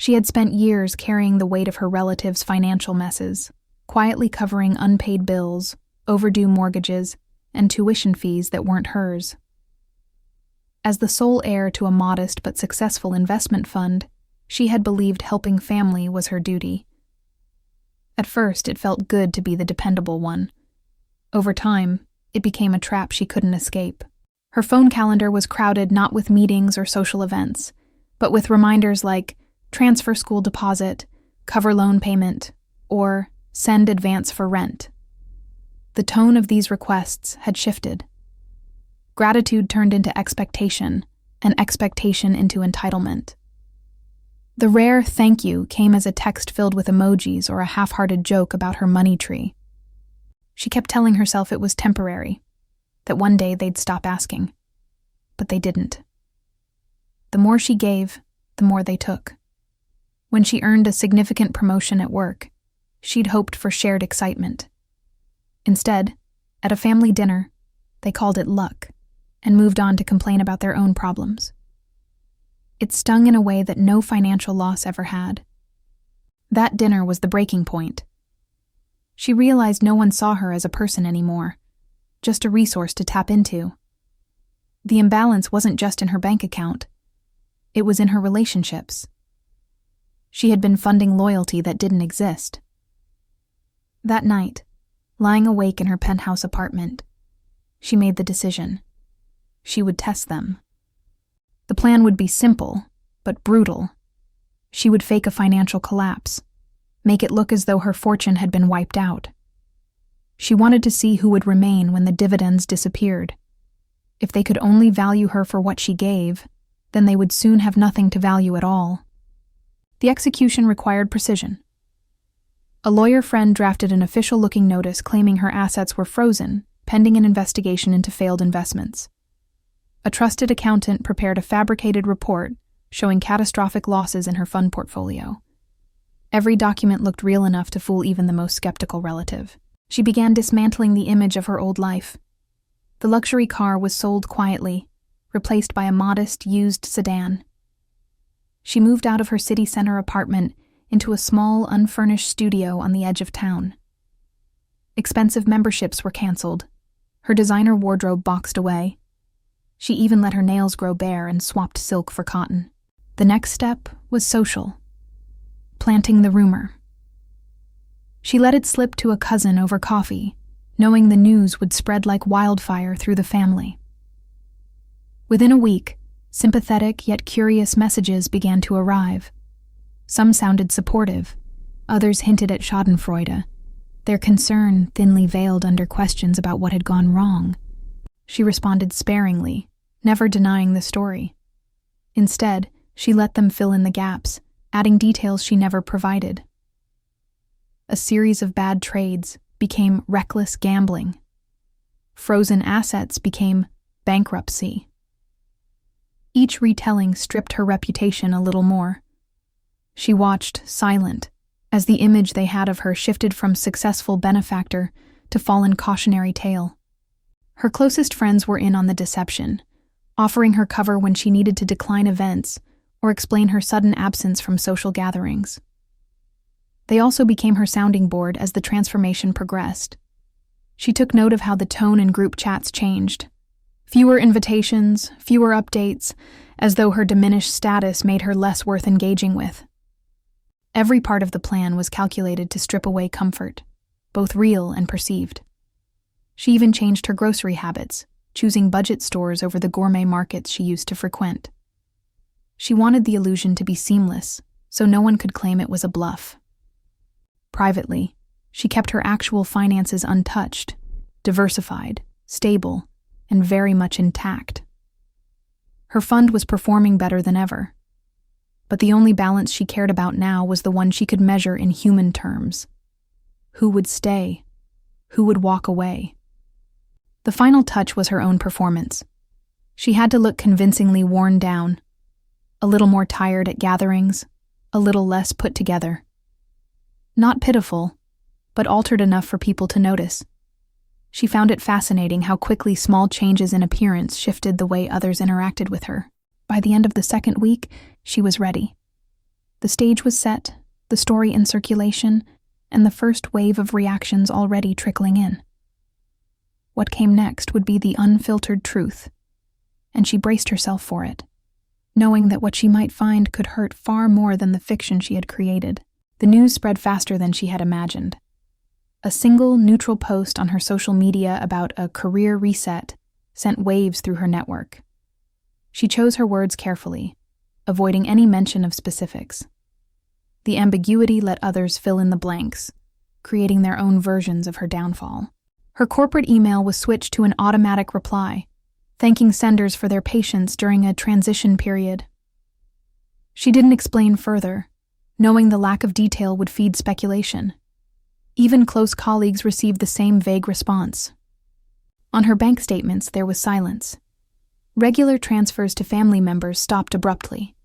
She had spent years carrying the weight of her relatives' financial messes, quietly covering unpaid bills, overdue mortgages, and tuition fees that weren't hers. As the sole heir to a modest but successful investment fund, she had believed helping family was her duty. At first, it felt good to be the dependable one. Over time, it became a trap she couldn't escape. Her phone calendar was crowded not with meetings or social events, but with reminders like transfer school deposit, cover loan payment, or send advance for rent. The tone of these requests had shifted. Gratitude turned into expectation, and expectation into entitlement. The rare thank you came as a text filled with emojis or a half-hearted joke about her money tree. She kept telling herself it was temporary, that one day they'd stop asking. But they didn't. The more she gave, the more they took. When she earned a significant promotion at work, she'd hoped for shared excitement. Instead, at a family dinner, they called it luck and moved on to complain about their own problems. It stung in a way that no financial loss ever had. That dinner was the breaking point. She realized no one saw her as a person anymore, just a resource to tap into. The imbalance wasn't just in her bank account. It was in her relationships. She had been funding loyalty that didn't exist. That night, lying awake in her penthouse apartment, she made the decision. She would test them. The plan would be simple, but brutal. She would fake a financial collapse, make it look as though her fortune had been wiped out. She wanted to see who would remain when the dividends disappeared. If they could only value her for what she gave, then they would soon have nothing to value at all. The execution required precision. A lawyer friend drafted an official-looking notice claiming her assets were frozen, pending an investigation into failed investments. A trusted accountant prepared a fabricated report showing catastrophic losses in her fund portfolio. Every document looked real enough to fool even the most skeptical relative. She began dismantling the image of her old life. The luxury car was sold quietly, replaced by a modest, used sedan. She moved out of her city center apartment into a small, unfurnished studio on the edge of town. Expensive memberships were canceled, her designer wardrobe boxed away. She even let her nails grow bare and swapped silk for cotton. The next step was social. Planting the rumor. She let it slip to a cousin over coffee, knowing the news would spread like wildfire through the family. Within a week, sympathetic yet curious messages began to arrive. Some sounded supportive, others hinted at schadenfreude, their concern thinly veiled under questions about what had gone wrong. She responded sparingly, never denying the story. Instead, she let them fill in the gaps, adding details she never provided. A series of bad trades became reckless gambling. Frozen assets became bankruptcy. Each retelling stripped her reputation a little more. She watched, silent, as the image they had of her shifted from successful benefactor to fallen cautionary tale. Her closest friends were in on the deception, offering her cover when she needed to decline events or explain her sudden absence from social gatherings. They also became her sounding board as the transformation progressed. She took note of how the tone in group chats changed. Fewer invitations, fewer updates, as though her diminished status made her less worth engaging with. Every part of the plan was calculated to strip away comfort, both real and perceived. She even changed her grocery habits, choosing budget stores over the gourmet markets she used to frequent. She wanted the illusion to be seamless, so no one could claim it was a bluff. Privately, she kept her actual finances untouched, diversified, stable, and very much intact. Her fund was performing better than ever, but the only balance she cared about now was the one she could measure in human terms. Who would stay? Who would walk away? The final touch was her own performance. She had to look convincingly worn down, a little more tired at gatherings, a little less put together. Not pitiful, but altered enough for people to notice. She found it fascinating how quickly small changes in appearance shifted the way others interacted with her. By the end of the second week, she was ready. The stage was set, the story in circulation, and the first wave of reactions already trickling in. What came next would be the unfiltered truth, and she braced herself for it, knowing that what she might find could hurt far more than the fiction she had created. The news spread faster than she had imagined. A single neutral post on her social media about a career reset sent waves through her network. She chose her words carefully, avoiding any mention of specifics. The ambiguity let others fill in the blanks, creating their own versions of her downfall. Her corporate email was switched to an automatic reply, thanking senders for their patience during a transition period. She didn't explain further, knowing the lack of detail would feed speculation. Even close colleagues received the same vague response. On her bank statements, there was silence. Regular transfers to family members stopped abruptly.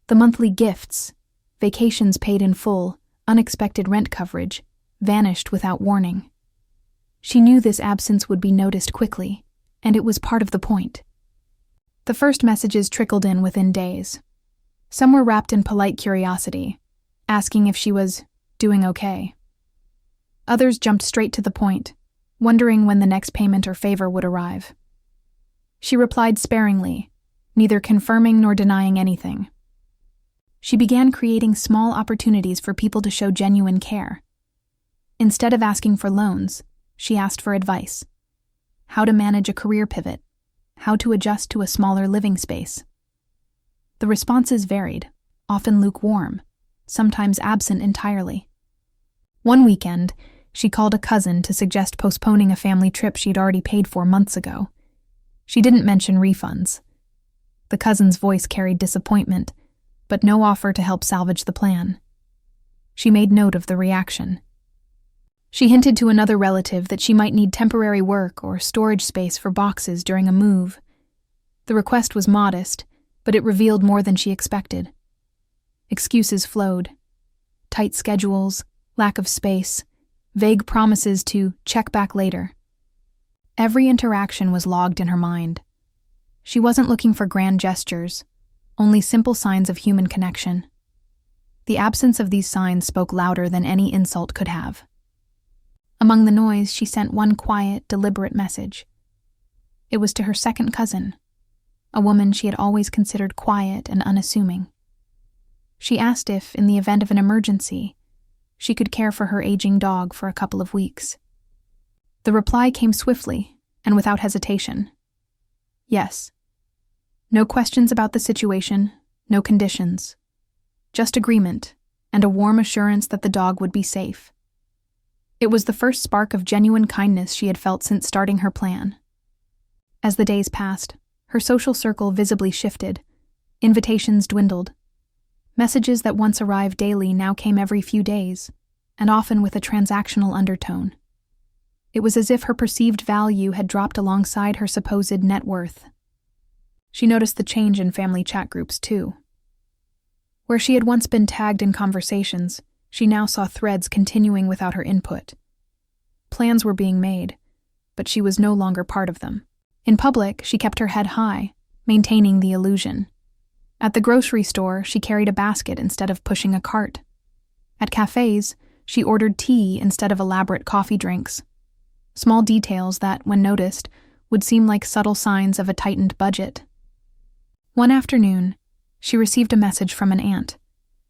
The monthly gifts, vacations paid in full, unexpected rent coverage, vanished without warning. She knew this absence would be noticed quickly, and it was part of the point. The first messages trickled in within days. Some were wrapped in polite curiosity, asking if she was doing okay. Others jumped straight to the point, wondering when the next payment or favor would arrive. She replied sparingly, neither confirming nor denying anything. She began creating small opportunities for people to show genuine care. Instead of asking for loans, she asked for advice. How to manage a career pivot, how to adjust to a smaller living space. The responses varied, often lukewarm, sometimes absent entirely. One weekend, she called a cousin to suggest postponing a family trip she'd already paid for months ago. She didn't mention refunds. The cousin's voice carried disappointment, but no offer to help salvage the plan. She made note of the reaction. She hinted to another relative that she might need temporary work or storage space for boxes during a move. The request was modest, but it revealed more than she expected. Excuses flowed. Tight schedules, lack of space, vague promises to check back later. Every interaction was logged in her mind. She wasn't looking for grand gestures, only simple signs of human connection. The absence of these signs spoke louder than any insult could have. Among the noise, she sent one quiet, deliberate message. It was to her second cousin, a woman she had always considered quiet and unassuming. She asked if, in the event of an emergency, she could care for her aging dog for a couple of weeks. The reply came swiftly and without hesitation. Yes. No questions about the situation, no conditions. Just agreement and a warm assurance that the dog would be safe. It was the first spark of genuine kindness she had felt since starting her plan. As the days passed, her social circle visibly shifted. Invitations dwindled. Messages that once arrived daily now came every few days, and often with a transactional undertone. It was as if her perceived value had dropped alongside her supposed net worth. She noticed the change in family chat groups, too. Where she had once been tagged in conversations, she now saw threads continuing without her input. Plans were being made, but she was no longer part of them. In public, she kept her head high, maintaining the illusion. At the grocery store, she carried a basket instead of pushing a cart. At cafes, she ordered tea instead of elaborate coffee drinks. Small details that, when noticed, would seem like subtle signs of a tightened budget. One afternoon, she received a message from an aunt,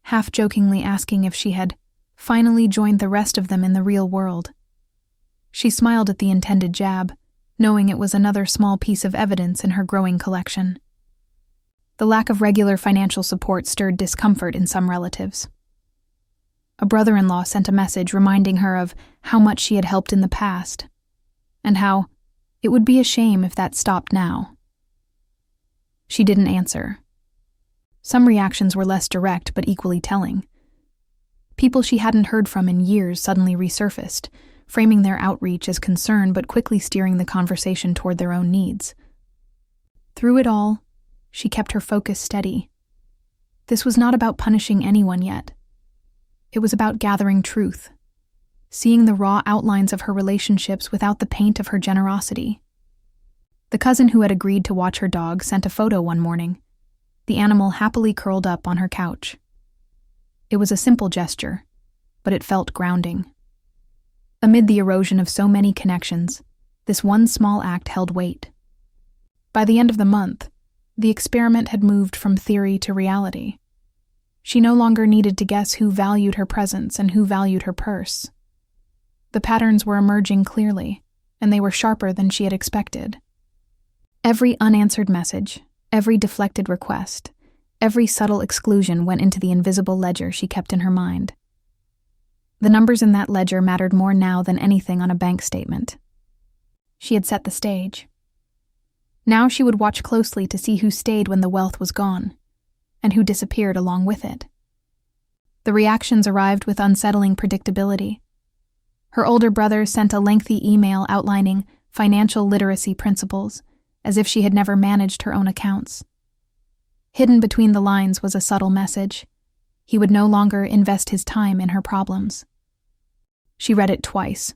half-jokingly asking if she had finally joined the rest of them in the real world. She smiled at the intended jab, knowing it was another small piece of evidence in her growing collection. The lack of regular financial support stirred discomfort in some relatives. A brother-in-law sent a message reminding her of how much she had helped in the past, and how it would be a shame if that stopped now. She didn't answer. Some reactions were less direct but equally telling. People she hadn't heard from in years suddenly resurfaced, framing their outreach as concern but quickly steering the conversation toward their own needs. Through it all, she kept her focus steady. This was not about punishing anyone yet. It was about gathering truth, seeing the raw outlines of her relationships without the paint of her generosity. The cousin who had agreed to watch her dog sent a photo one morning, the animal happily curled up on her couch. It was a simple gesture, but it felt grounding. Amid the erosion of so many connections, this one small act held weight. By the end of the month, the experiment had moved from theory to reality. She no longer needed to guess who valued her presence and who valued her purse. The patterns were emerging clearly, and they were sharper than she had expected. Every unanswered message, every deflected request, every subtle exclusion went into the invisible ledger she kept in her mind. The numbers in that ledger mattered more now than anything on a bank statement. She had set the stage. Now she would watch closely to see who stayed when the wealth was gone, and who disappeared along with it. The reactions arrived with unsettling predictability. Her older brother sent a lengthy email outlining financial literacy principles, as if she had never managed her own accounts. Hidden between the lines was a subtle message. He would no longer invest his time in her problems. She read it twice,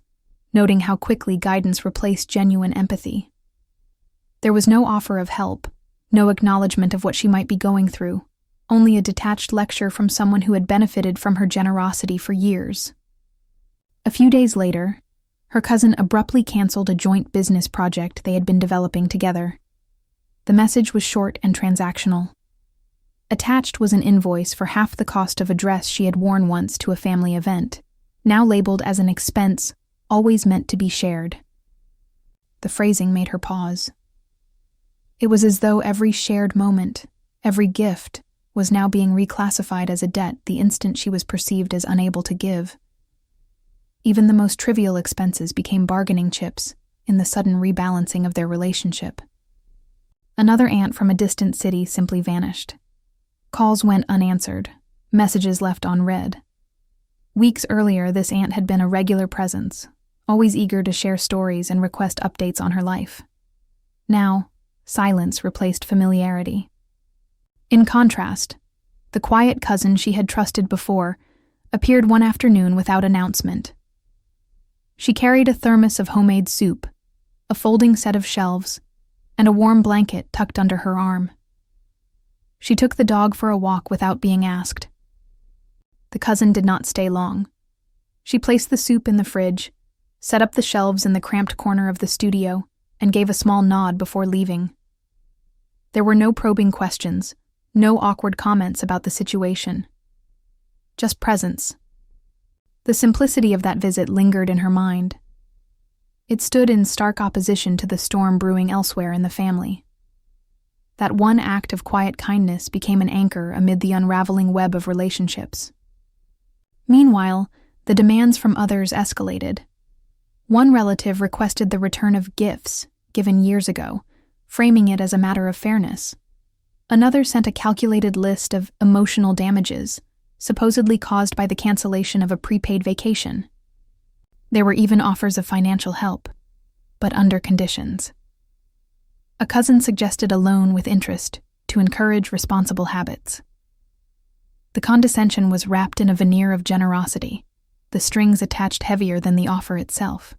noting how quickly guidance replaced genuine empathy. There was no offer of help, no acknowledgement of what she might be going through, only a detached lecture from someone who had benefited from her generosity for years. A few days later, her cousin abruptly canceled a joint business project they had been developing together. The message was short and transactional. Attached was an invoice for half the cost of a dress she had worn once to a family event, now labeled as an expense always meant to be shared. The phrasing made her pause. It was as though every shared moment, every gift, was now being reclassified as a debt the instant she was perceived as unable to give. Even the most trivial expenses became bargaining chips in the sudden rebalancing of their relationship. Another aunt from a distant city simply vanished. Calls went unanswered, messages left unread. Weeks earlier, this aunt had been a regular presence, always eager to share stories and request updates on her life. Now, silence replaced familiarity. In contrast, the quiet cousin she had trusted before appeared one afternoon without announcement. She carried a thermos of homemade soup, a folding set of shelves, and a warm blanket tucked under her arm. She took the dog for a walk without being asked. The cousin did not stay long. She placed the soup in the fridge, set up the shelves in the cramped corner of the studio, and gave a small nod before leaving. There were no probing questions, no awkward comments about the situation. Just presence. The simplicity of that visit lingered in her mind. It stood in stark opposition to the storm brewing elsewhere in the family. That one act of quiet kindness became an anchor amid the unraveling web of relationships. Meanwhile, the demands from others escalated. One relative requested the return of gifts given years ago, framing it as a matter of fairness. Another sent a calculated list of emotional damages, supposedly caused by the cancellation of a prepaid vacation. There were even offers of financial help, but under conditions. A cousin suggested a loan with interest to encourage responsible habits. The condescension was wrapped in a veneer of generosity, the strings attached heavier than the offer itself.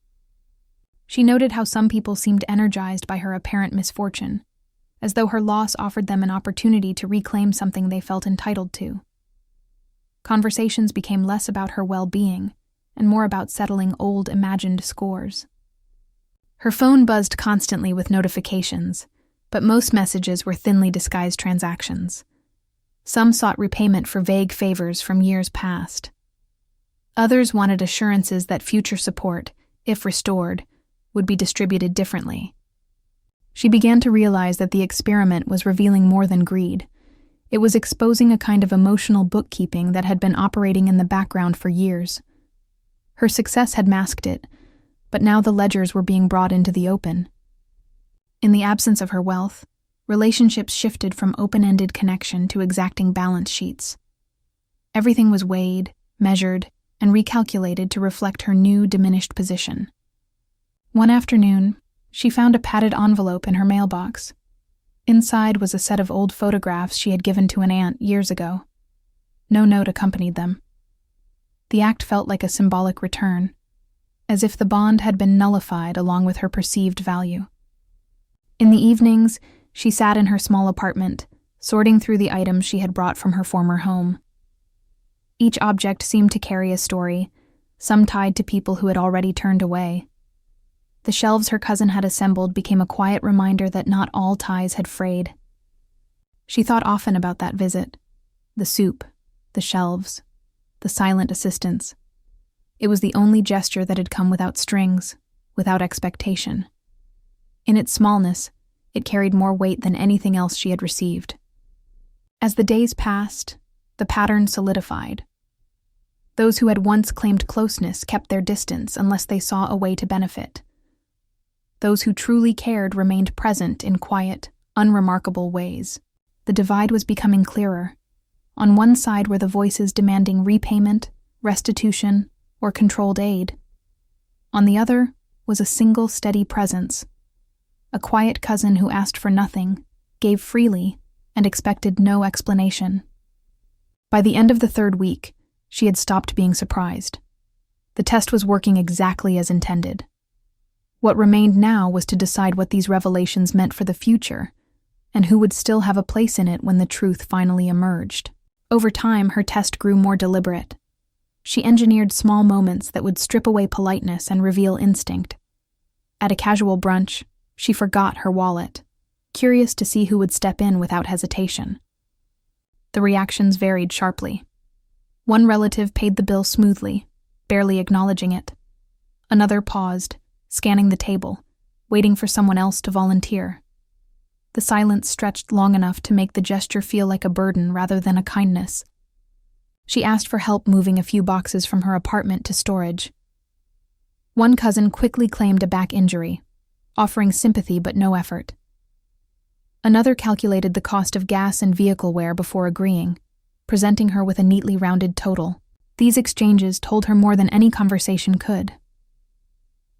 She noted how some people seemed energized by her apparent misfortune, as though her loss offered them an opportunity to reclaim something they felt entitled to. Conversations became less about her well-being and more about settling old imagined scores. Her phone buzzed constantly with notifications, but most messages were thinly disguised transactions. Some sought repayment for vague favors from years past. Others wanted assurances that future support, if restored, would be distributed differently. She began to realize that the experiment was revealing more than greed. It was exposing a kind of emotional bookkeeping that had been operating in the background for years. Her success had masked it, but now the ledgers were being brought into the open. In the absence of her wealth, relationships shifted from open-ended connection to exacting balance sheets. Everything was weighed, measured, and recalculated to reflect her new, diminished position. One afternoon, she found a padded envelope in her mailbox. Inside was a set of old photographs she had given to an aunt years ago. No note accompanied them. The act felt like a symbolic return, as if the bond had been nullified along with her perceived value. In the evenings, she sat in her small apartment, sorting through the items she had brought from her former home. Each object seemed to carry a story, some tied to people who had already turned away. The shelves her cousin had assembled became a quiet reminder that not all ties had frayed. She thought often about that visit. The soup, the shelves, the silent assistance. It was the only gesture that had come without strings, without expectation. In its smallness, it carried more weight than anything else she had received. As the days passed, the pattern solidified. Those who had once claimed closeness kept their distance unless they saw a way to benefit. Those who truly cared remained present in quiet, unremarkable ways. The divide was becoming clearer. On one side were the voices demanding repayment, restitution, or controlled aid. On the other was a single steady presence, a quiet cousin who asked for nothing, gave freely, and expected no explanation. By the end of the third week, she had stopped being surprised. The test was working exactly as intended. What remained now was to decide what these revelations meant for the future, and who would still have a place in it when the truth finally emerged. Over time, her test grew more deliberate. She engineered small moments that would strip away politeness and reveal instinct. At a casual brunch, she forgot her wallet, curious to see who would step in without hesitation. The reactions varied sharply. One relative paid the bill smoothly, barely acknowledging it. Another paused, scanning the table, waiting for someone else to volunteer. The silence stretched long enough to make the gesture feel like a burden rather than a kindness. She asked for help moving a few boxes from her apartment to storage. One cousin quickly claimed a back injury, offering sympathy but no effort. Another calculated the cost of gas and vehicle wear before agreeing, presenting her with a neatly rounded total. These exchanges told her more than any conversation could.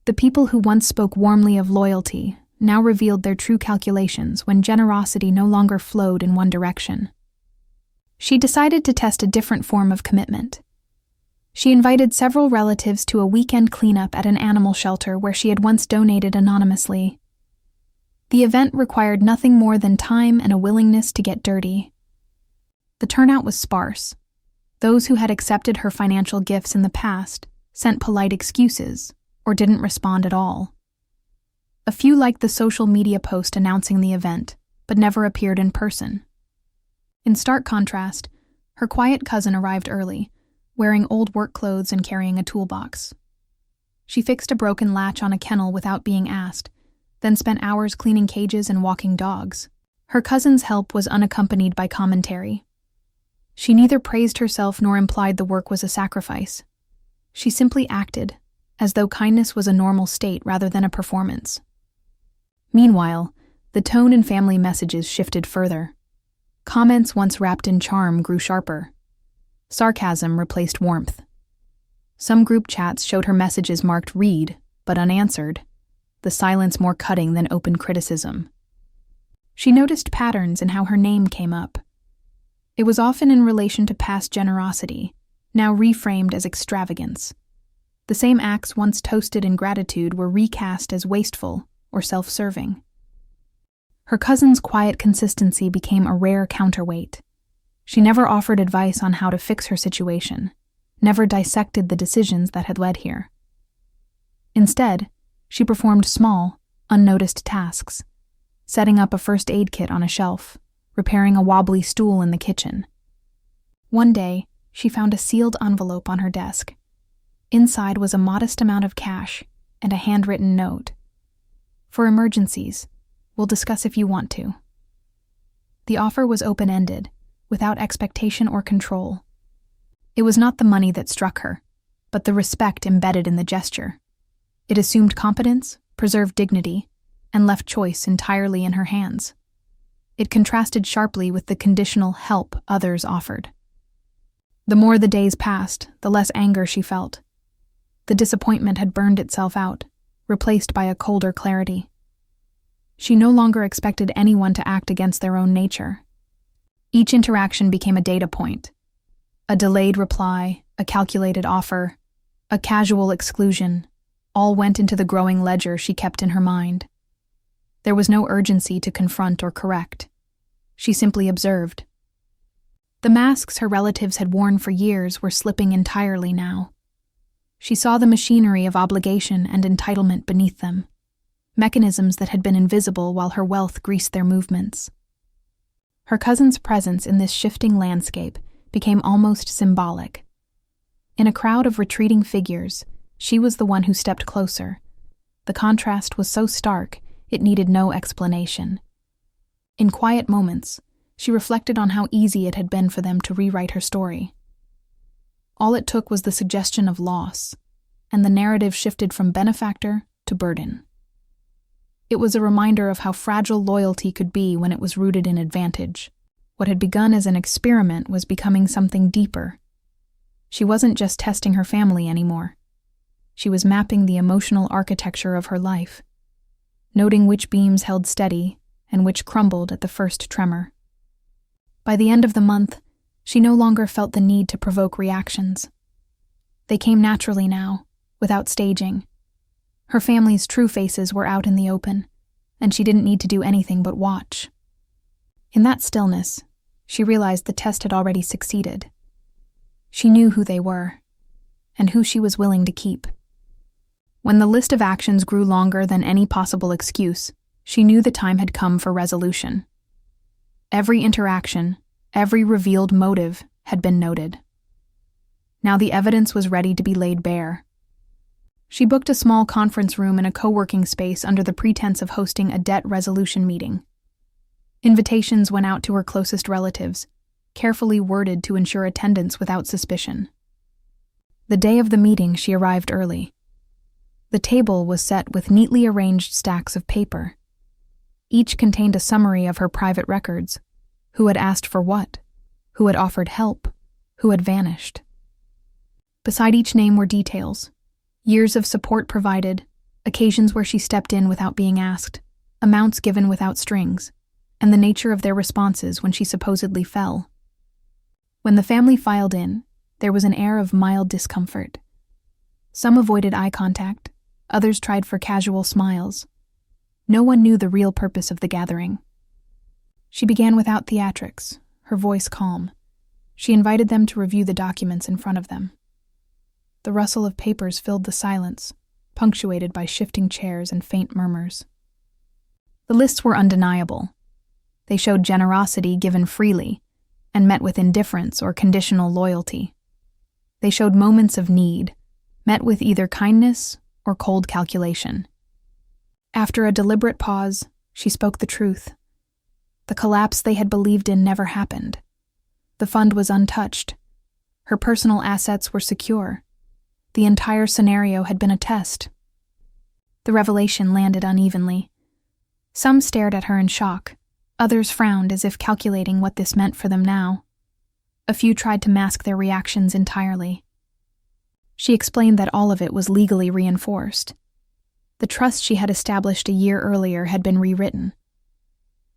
The people who once spoke warmly of loyalty now revealed their true calculations when generosity no longer flowed in one direction. She decided to test a different form of commitment. She invited several relatives to a weekend cleanup at an animal shelter where she had once donated anonymously. The event required nothing more than time and a willingness to get dirty. The turnout was sparse. Those who had accepted her financial gifts in the past sent polite excuses or didn't respond at all. A few liked the social media post announcing the event, but never appeared in person. In stark contrast, her quiet cousin arrived early, wearing old work clothes and carrying a toolbox. She fixed a broken latch on a kennel without being asked, then spent hours cleaning cages and walking dogs. Her cousin's help was unaccompanied by commentary. She neither praised herself nor implied the work was a sacrifice. She simply acted, as though kindness was a normal state rather than a performance. Meanwhile, the tone in family messages shifted further. Comments once wrapped in charm grew sharper. Sarcasm replaced warmth. Some group chats showed her messages marked read, but unanswered, the silence more cutting than open criticism. She noticed patterns in how her name came up. It was often in relation to past generosity, now reframed as extravagance. The same acts once toasted in gratitude were recast as wasteful or self-serving. Her cousin's quiet consistency became a rare counterweight. She never offered advice on how to fix her situation, never dissected the decisions that had led here. Instead, she performed small, unnoticed tasks, setting up a first aid kit on a shelf, repairing a wobbly stool in the kitchen. One day, she found a sealed envelope on her desk. Inside was a modest amount of cash and a handwritten note. "For emergencies, we'll discuss if you want to." The offer was open-ended, without expectation or control. It was not the money that struck her, but the respect embedded in the gesture. It assumed competence, preserved dignity, and left choice entirely in her hands. It contrasted sharply with the conditional help others offered. The more the days passed, the less anger she felt. The disappointment had burned itself out, replaced by a colder clarity. She no longer expected anyone to act against their own nature. Each interaction became a data point. A delayed reply, a calculated offer, a casual exclusion, all went into the growing ledger she kept in her mind. There was no urgency to confront or correct. She simply observed. The masks her relatives had worn for years were slipping entirely now. She saw the machinery of obligation and entitlement beneath them, mechanisms that had been invisible while her wealth greased their movements. Her cousin's presence in this shifting landscape became almost symbolic. In a crowd of retreating figures, she was the one who stepped closer. The contrast was so stark, it needed no explanation. In quiet moments, she reflected on how easy it had been for them to rewrite her story. All it took was the suggestion of loss, and the narrative shifted from benefactor to burden. It was a reminder of how fragile loyalty could be when it was rooted in advantage. What had begun as an experiment was becoming something deeper. She wasn't just testing her family anymore. She was mapping the emotional architecture of her life, noting which beams held steady and which crumbled at the first tremor. By the end of the month, she no longer felt the need to provoke reactions. They came naturally now, without staging. Her family's true faces were out in the open, and she didn't need to do anything but watch. In that stillness, she realized the test had already succeeded. She knew who they were, and who she was willing to keep. When the list of actions grew longer than any possible excuse, she knew the time had come for resolution. Every interaction, every revealed motive had been noted. Now the evidence was ready to be laid bare. She booked a small conference room in a co-working space under the pretense of hosting a debt resolution meeting. Invitations went out to her closest relatives, carefully worded to ensure attendance without suspicion. The day of the meeting, she arrived early. The table was set with neatly arranged stacks of paper. Each contained a summary of her private records: who had asked for what, who had offered help, who had vanished. Beside each name were details: years of support provided, occasions where she stepped in without being asked, amounts given without strings, and the nature of their responses when she supposedly fell. When the family filed in, there was an air of mild discomfort. Some avoided eye contact, others tried for casual smiles. No one knew the real purpose of the gathering. She began without theatrics, her voice calm. She invited them to review the documents in front of them. The rustle of papers filled the silence, punctuated by shifting chairs and faint murmurs. The lists were undeniable. They showed generosity given freely, and met with indifference or conditional loyalty. They showed moments of need, met with either kindness or cold calculation. After a deliberate pause, she spoke the truth. The collapse they had believed in never happened. The fund was untouched. Her personal assets were secure. The entire scenario had been a test. The revelation landed unevenly. Some stared at her in shock. Others frowned as if calculating what this meant for them now. A few tried to mask their reactions entirely. She explained that all of it was legally reinforced. The trust she had established a year earlier had been rewritten.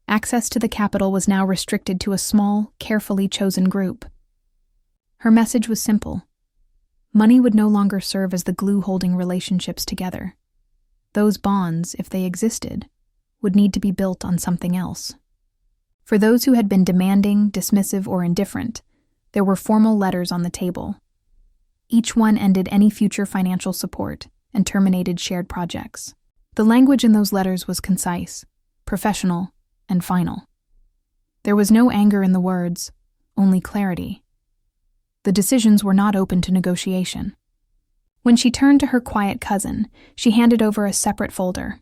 Access to the capital was now restricted to a small, carefully chosen group. Her message was simple. Money would no longer serve as the glue holding relationships together. Those bonds, if they existed, would need to be built on something else. For those who had been demanding, dismissive, or indifferent, there were formal letters on the table. Each one ended any future financial support and terminated shared projects. The language in those letters was concise, professional, and final. There was no anger in the words, only clarity. The decisions were not open to negotiation. When she turned to her quiet cousin, she handed over a separate folder.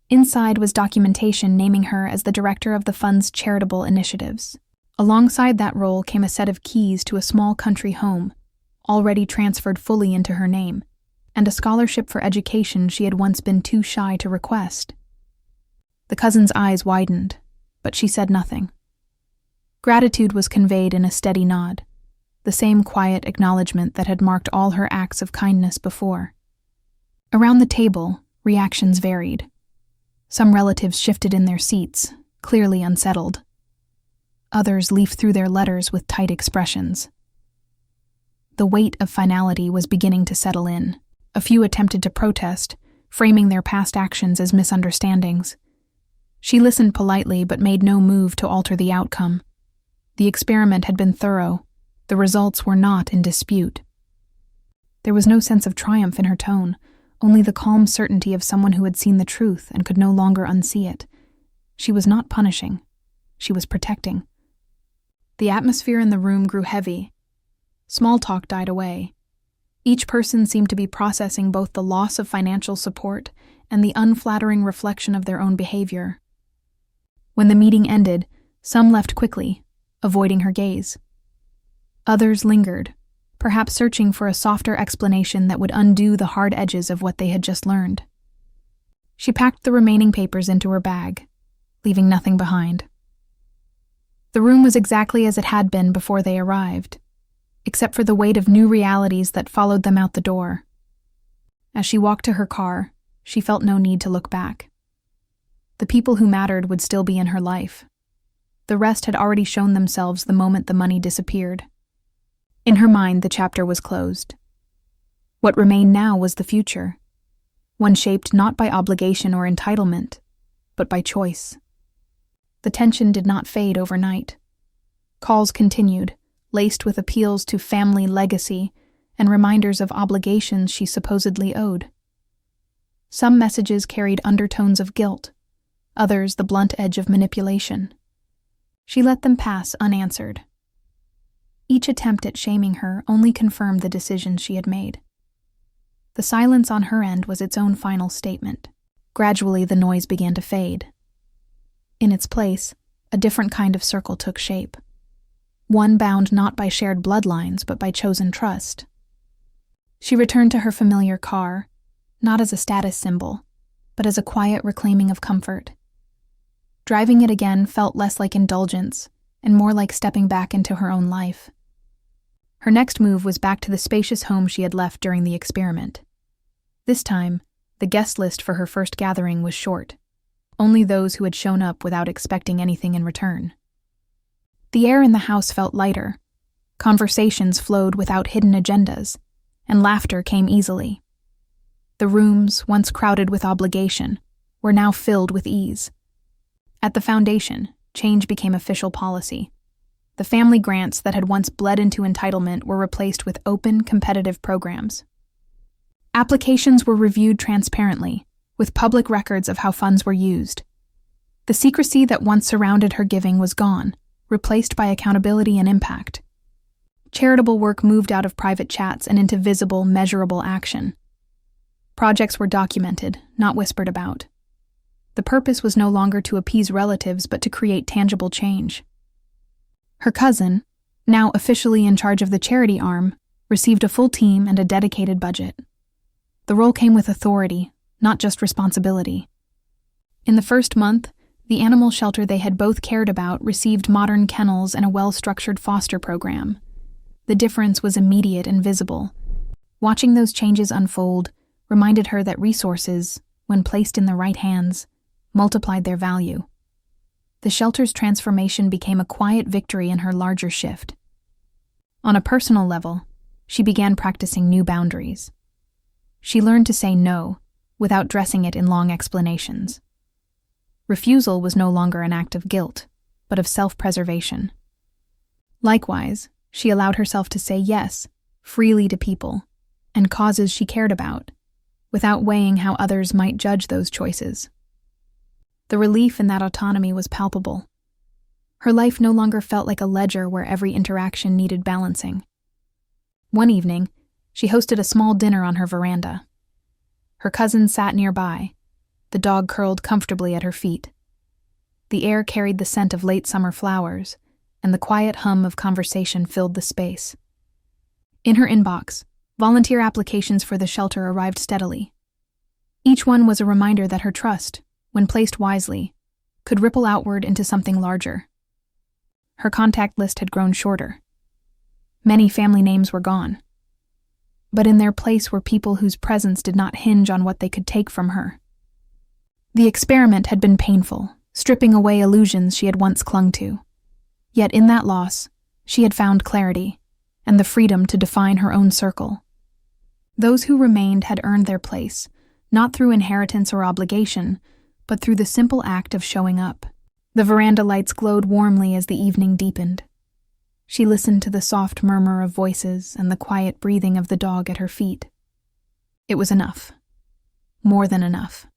Inside was documentation naming her as the director of the fund's charitable initiatives. Alongside that role came a set of keys to a small country home, already transferred fully into her name, and a scholarship for education she had once been too shy to request. The cousin's eyes widened, but she said nothing. Gratitude was conveyed in a steady nod, the same quiet acknowledgement that had marked all her acts of kindness before. Around the table, reactions varied. Some relatives shifted in their seats, clearly unsettled. Others leafed through their letters with tight expressions. The weight of finality was beginning to settle in. A few attempted to protest, framing their past actions as misunderstandings. She listened politely but made no move to alter the outcome. The experiment had been thorough. The results were not in dispute. There was no sense of triumph in her tone, only the calm certainty of someone who had seen the truth and could no longer unsee it. She was not punishing. She was protecting. The atmosphere in the room grew heavy. Small talk died away. Each person seemed to be processing both the loss of financial support and the unflattering reflection of their own behavior. When the meeting ended, some left quickly, avoiding her gaze. Others lingered, perhaps searching for a softer explanation that would undo the hard edges of what they had just learned. She packed the remaining papers into her bag, leaving nothing behind. The room was exactly as it had been before they arrived, except for the weight of new realities that followed them out the door. As she walked to her car, she felt no need to look back. The people who mattered would still be in her life. The rest had already shown themselves the moment the money disappeared. In her mind, the chapter was closed. What remained now was the future, one shaped not by obligation or entitlement, but by choice. The tension did not fade overnight. Calls continued, laced with appeals to family legacy and reminders of obligations she supposedly owed. Some messages carried undertones of guilt, others the blunt edge of manipulation. She let them pass unanswered. Each attempt at shaming her only confirmed the decision she had made. The silence on her end was its own final statement. Gradually, the noise began to fade. In its place, a different kind of circle took shape. One bound not by shared bloodlines, but by chosen trust. She returned to her familiar car, not as a status symbol, but as a quiet reclaiming of comfort. Driving it again felt less like indulgence and more like stepping back into her own life. Her next move was back to the spacious home she had left during the experiment. This time, the guest list for her first gathering was short, only those who had shown up without expecting anything in return. The air in the house felt lighter. Conversations flowed without hidden agendas, and laughter came easily. The rooms, once crowded with obligation, were now filled with ease. At the foundation, change became official policy. The family grants that had once bled into entitlement were replaced with open, competitive programs. Applications were reviewed transparently, with public records of how funds were used. The secrecy that once surrounded her giving was gone, replaced by accountability and impact. Charitable work moved out of private chats and into visible, measurable action. Projects were documented, not whispered about. The purpose was no longer to appease relatives, but to create tangible change. Her cousin, now officially in charge of the charity arm, received a full team and a dedicated budget. The role came with authority, not just responsibility. In the first month, the animal shelter they had both cared about received modern kennels and a well-structured foster program. The difference was immediate and visible. Watching those changes unfold reminded her that resources, when placed in the right hands, multiplied their value. The shelter's transformation became a quiet victory in her larger shift. On a personal level, she began practicing new boundaries. She learned to say no, without dressing it in long explanations. Refusal was no longer an act of guilt, but of self-preservation. Likewise, she allowed herself to say yes, freely to people, and causes she cared about, without weighing how others might judge those choices. The relief in that autonomy was palpable. Her life no longer felt like a ledger where every interaction needed balancing. One evening, she hosted a small dinner on her veranda. Her cousin sat nearby, the dog curled comfortably at her feet. The air carried the scent of late summer flowers, and the quiet hum of conversation filled the space. In her inbox, volunteer applications for the shelter arrived steadily. Each one was a reminder that her trust, when placed wisely, could ripple outward into something larger. Her contact list had grown shorter. Many family names were gone. But in their place were people whose presence did not hinge on what they could take from her. The experiment had been painful, stripping away illusions she had once clung to. Yet in that loss, she had found clarity, and the freedom to define her own circle. Those who remained had earned their place, not through inheritance or obligation, but through the simple act of showing up. The veranda lights glowed warmly as the evening deepened. She listened to the soft murmur of voices and the quiet breathing of the dog at her feet. It was enough. More than enough.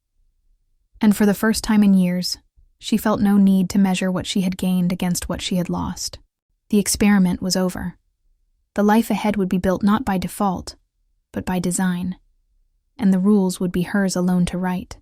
And for the first time in years, she felt no need to measure what she had gained against what she had lost. The experiment was over. The life ahead would be built not by default, but by design, and the rules would be hers alone to write.